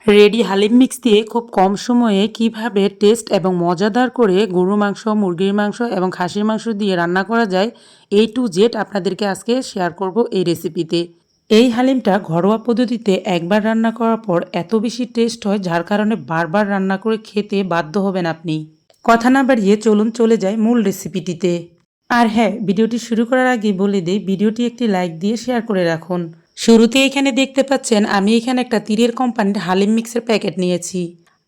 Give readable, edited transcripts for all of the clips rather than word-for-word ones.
Ready Halim mix দিয়ে খুব কম সময়ে কিভাবে টেস্ট এবং মজাদার করে গরুর মাংস, মুরগির মাংস এবং খাসির মাংস দিয়ে রান্না করা যায়, A to Z আপনাদেরকে আজকে শেয়ার করব এই রেসিপিতে। এই হালিমটা ঘরোয়া পদ্ধতিতে একবার রান্না করার পর এত বেশি টেস্ট হয়, যার কারণে বারবার রান্না করে খেতে বাধ্য হবেন আপনি। কথা না বাড়িয়ে চলুন চলে যাই মূল রেসিপিটিতে। আর হ্যাঁ, ভিডিওটি শুরু করার আগে বলে দেই, ভিডিওটি একটি লাইক দিয়ে শেয়ার করে রাখুন। শুরুতে এখানে দেখতে পাচ্ছেন আমি এখানে একটা তীরের কোম্পানির হালিম মিক্সের প্যাকেট নিয়েছি।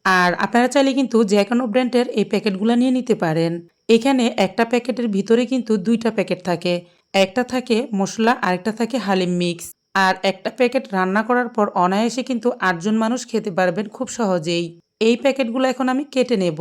আর আপনারা চাইলে কিন্তু যে কোনো ব্র্যান্ডের এই প্যাকেটগুলো নিয়ে নিতে পারেন। এখানে একটা প্যাকেটের ভিতরে কিন্তু দুইটা প্যাকেট থাকে। একটা থাকে মশলা, আরেকটা থাকে হালিম মিক্স। আর একটা প্যাকেট রান্না করার পর অনায়াসে কিন্তু 8 জন মানুষ খেতে পারবেন খুব সহজেই। এই প্যাকেটগুলো এখন আমি কেটে নেব।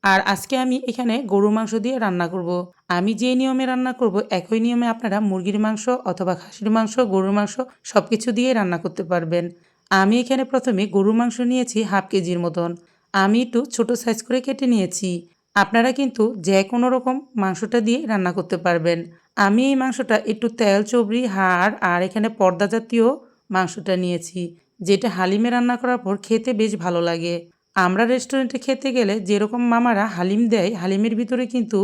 আর আজকে আমি এখানে গরুর মাংস দিয়ে রান্না করব। আমি যে নিয়মে রান্না করব একই নিয়মে আপনারা মুরগির মাংস অথবা খাসির মাংস, গরুর মাংস সব কিছু দিয়ে রান্না করতে পারবেন। আমি এখানে প্রথমে গরুর মাংস নিয়েছি হাফ কেজির মতন। আমি একটু ছোট সাইজ করে কেটে নিয়েছি। আপনারা কিন্তু যে কোনো রকম মাংসটা দিয়ে রান্না করতে পারবেন। আমি এই মাংসটা একটু তেল চবড়ি হাড় আর এখানে পর্দা জাতীয় মাংসটা নিয়েছি, যেটা হালিমে রান্না করার পর খেতে বেশ ভালো লাগে। আমরা রেস্টুরেন্টে খেতে গেলে যেরকম মামারা হালিম দেয়, হালিমের ভিতরে কিন্তু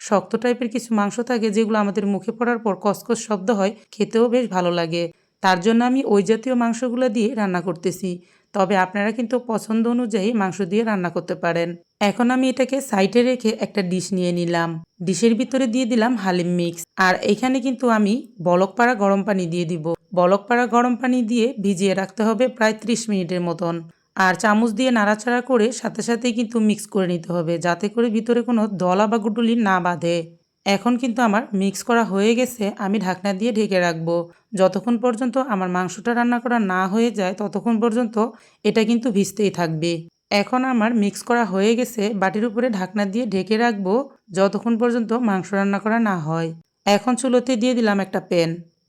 শক্ত টাইপের কিছু মাংস থাকে, যেগুলো আমাদের মুখে পড়ার পর কসকস শব্দ হয়, খেতেও বেশ ভালো লাগে। তার জন্য আমি ওই জাতীয় মাংসগুলো দিয়ে রান্না করতেছি। তবে আপনারা কিন্তু পছন্দ অনুযায়ী মাংস দিয়ে রান্না করতে পারেন। এখন আমি এটাকে সাইডে রেখে একটা ডিশ নিয়ে নিলাম। ডিশের ভিতরে দিয়ে দিলাম হালিম মিক্স। আর এখানে কিন্তু আমি বলক পাড়া গরম পানি দিয়ে দিব। বলক পাড়া গরম পানি দিয়ে ভিজিয়ে রাখতে হবে প্রায় 30 মিনিটের মতন। আর চামচ দিয়ে নাড়াচাড়া করে সাথে সাথেই কিন্তু মিক্স করে নিতে হবে, যাতে করে ভিতরে কোনো দলা বা গুটুলি না বাঁধে। এখন কিন্তু আমার মিক্স করা হয়ে গেছে। আমি ঢাকনা দিয়ে ঢেকে রাখবো যতক্ষণ পর্যন্ত আমার মাংসটা রান্না করা না হয়ে যায়, ততক্ষণ পর্যন্ত এটা কিন্তু ভিজতেই থাকবে। এখন আমার মিক্স করা হয়ে গেছে, বাটির উপরে ঢাকনা দিয়ে ঢেকে রাখবো যতক্ষণ পর্যন্ত মাংস রান্না করা না হয়। এখন চুলোতে দিয়ে দিলাম একটা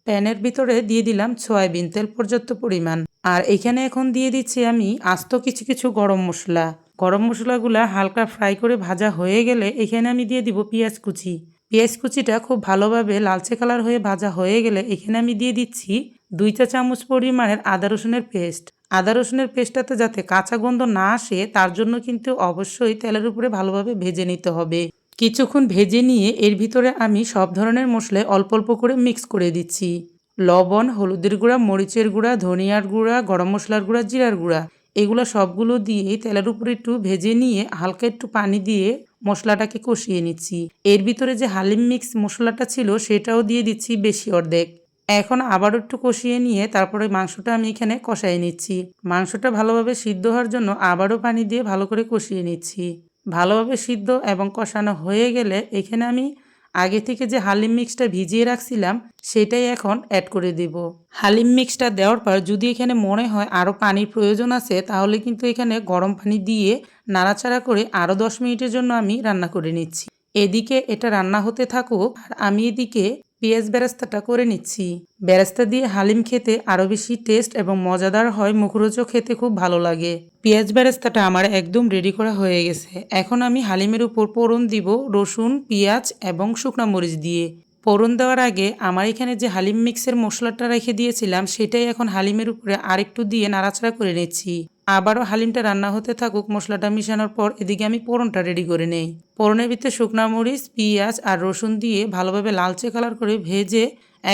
প্যানের ভিতরে দিয়ে দিলাম সয়াবিন তেল পর্যাপ্ত পরিমাণ। আর এখানে এখন দিয়ে দিচ্ছি আমি আস্ত কিছু কিছু গরম মশলা। গরম মশলাগুলা হালকা ফ্রাই করে ভাজা হয়ে গেলে এখানে আমি দিয়ে দিব পেঁয়াজ কুচি। পেঁয়াজ কুচিটা খুব ভালোভাবে লালচে কালার হয়ে ভাজা হয়ে গেলে এখানে আমি দিয়ে দিচ্ছি 2 চা চামচ পরিমাণের আদা রসুনের পেস্ট। আদা রসুনের পেস্টটাতে যাতে কাঁচা গন্ধ না আসে, তার জন্য কিন্তু অবশ্যই তেলের উপরে ভালোভাবে ভেজে নিতে হবে। কিছুক্ষণ ভেজে নিয়ে এর ভিতরে আমি সব ধরনের মশলা অল্প অল্প করে মিক্স করে দিচ্ছি। লবণ, হলুদের গুঁড়া, মরিচের গুঁড়া, ধনিয়ার গুঁড়া, গরম মশলার গুঁড়া, জিরার গুঁড়া, এগুলো সবগুলো দিয়ে তেলের উপরে একটু ভেজে নিয়ে হালকা একটু পানি দিয়ে মশলাটাকে কষিয়ে নিচ্ছি। এর ভিতরে যে হালিম মিক্স মশলাটা ছিল সেটাও দিয়ে দিচ্ছি বেশি অর্ধেক। এখন আবারও একটু কষিয়ে নিয়ে তারপরে মাংসটা আমি এখানে কষাই নিচ্ছি। মাংসটা ভালোভাবে সিদ্ধ হওয়ার জন্য আবারও পানি দিয়ে ভালো করে কষিয়ে নিচ্ছি। ভালোভাবে সিদ্ধ এবং কষানো হয়ে গেলে এখানে আমি আগে থেকে যে হালিম মিক্সটা ভিজিয়ে রাখছিলাম সেটাই এখন অ্যাড করে দেব। হালিম মিক্সটা দেওয়ার পর যদি এখানে মনে হয় আরও পানির প্রয়োজন আছে, তাহলে কিন্তু এখানে গরম পানি দিয়ে নাড়াচাড়া করে আরও 10 মিনিটের জন্য আমি রান্না করে নিচ্ছি। এদিকে এটা রান্না হতে থাকুক আর আমি এদিকে পেঁয়াজ বেরেস্তাটা করে নিচ্ছি। বেরেস্তা দিয়ে হালিম খেতে আরও বেশি টেস্ট এবং মজাদার হয়, মুখরোচক, খেতে খুব ভালো লাগে। পেঁয়াজ বেরেস্তাটা আমার একদম রেডি করা হয়ে গেছে। এখন আমি হালিমের উপর ফোড়ন দিব রসুন, পেঁয়াজ এবং শুকনো মরিচ দিয়ে। ফোড়ন দেওয়ার আগে আমার এখানে যে হালিম মিক্সের মশলাটা রেখে দিয়েছিলাম সেটাই এখন হালিমের উপরে আরেকটু দিয়ে নাড়াচাড়া করে নিচ্ছি। আবারও হালিমটা রান্না হতে থাকুক। মশলাটা মিশানোর পর এদিকে আমি ফোড়নটা রেডি করে নেই। ফোড়নের ভিতরে শুকনো মরিচ, পেঁয়াজ আর রসুন দিয়ে ভালোভাবে লালচে কালার করে ভেজে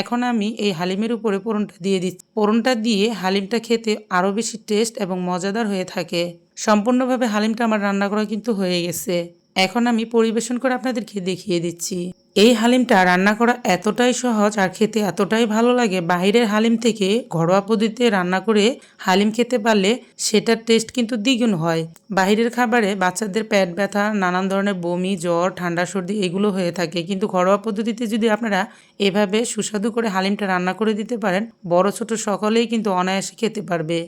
এখন আমি এই হালিমের উপরে ফোড়নটা দিয়ে দিচ্ছি। ফোড়নটা দিয়ে হালিমটা খেতে আরও বেশি টেস্ট এবং মজাদার হয়ে থাকে। সম্পূর্ণভাবে হালিমটা আমার রান্না করা কিন্তু হয়ে গেছে। এখন আমি পরিবেশন করে আপনাদেরকে দেখিয়ে দিচ্ছি। এই হালিমটা রান্না করা এতটাই সহজ আর খেতে এতটাই ভালো লাগে, বাহিরের হালিম থেকে ঘরোয়া পদ্ধতিতে রান্না করে হালিম খেতে পারলে সেটার টেস্ট কিন্তু দ্বিগুণ হয়। বাহিরের খাবারে বাচ্চাদের পেট ব্যথা, নানান ধরনের বমি, জ্বর, ঠান্ডা, সর্দি এগুলো হয়ে থাকে, কিন্তু ঘরোয়া পদ্ধতিতে যদি আপনারা এভাবে সুস্বাদু করে হালিমটা রান্না করে দিতে পারেন, বড় ছোট সকলেই কিন্তু অনায়াসে খেতে পারবে।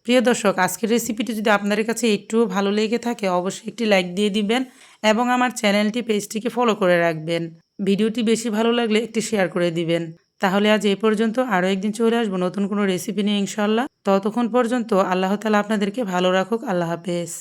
প্রিয় দর্শক, আজকের রেসিপিটি যদি আপনাদের কাছে একটুও ভালো লেগে থাকে অবশ্যই একটি লাইক দিয়ে দিবেন এবং আমার চ্যানেলটি পেজটিকে ফলো করে রাখবেন। ভিডিওটি বেশি ভালো লাগলে একটি শেয়ার করে দিবেন। তাহলে আজ এই পর্যন্ত, আরও একদিন চলে আসবো নতুন কোনো রেসিপি নিয়ে ইনশাল্লাহ। ততক্ষণ পর্যন্ত আল্লাহ তাআলা আপনাদেরকে ভালো রাখুক। আল্লাহ হাফেজ।